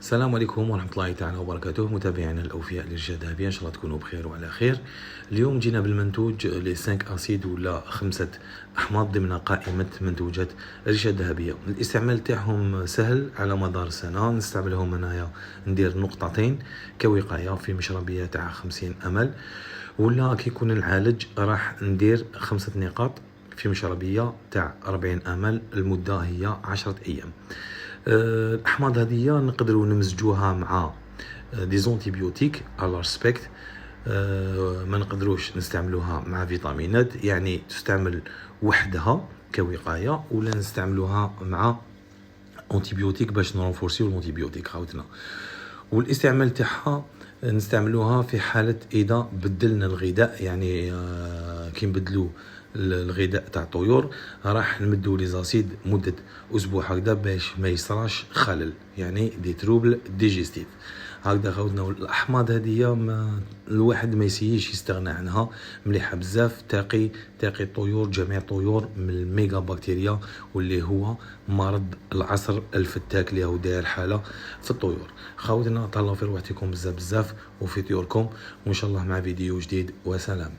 السلام عليكم ورحمة الله تعالى وبركاته، متابعينا الأوفياء للرشاد الذهبية، إن شاء الله تكونوا بخير وعلى خير. اليوم جينا بالمنتوج لي 5 أسيد ولا 5 أحماض ضمن قائمة منتوجات الرشاد الذهبية. الاستعمال تاعهم سهل على مدار السنة. نستعملهم هنايا ندير نقطتين كوقاية في مشربية تاع 50 أمل، ولا كي يكون العالج راح ندير 5 نقاط في مشربية تاع 40 أمل، المدة هي 10 أيام. الأحماض هذه نقدروا نمزجوها مع دي زونتيبيوتيك على ريسبكت. ما نقدروش نستعملوها مع فيتامينات، يعني تستعمل وحدها كوقاية، ولا نستعملوها مع انتيبيوتيك باش نرونفورسيو الانتيبيوتيك خاوتنا. والاستعمال تاعها نستعملوها في حالة إذا بدلنا الغذاء، يعني كي نبدلو الغذاء تاع الطيور راح نمدو لي زاسيد مدة أسبوع هكذا باش ما يصراش خلل، يعني دي تروبل ديجيستيف هكذا خاوتنا. الأحماض هذه الواحد ما يسييش يستغنى عنها، مليحة بزاف، تقي الطيور، جميع الطيور من الميغا بكتيريا، واللي هو مرض العصر الفتاك اللي هو داير حالة في الطيور. خاوتنا تهلاو في روحكم بزاف وفي طيوركم، وإن شاء الله مع فيديو جديد، وسلام.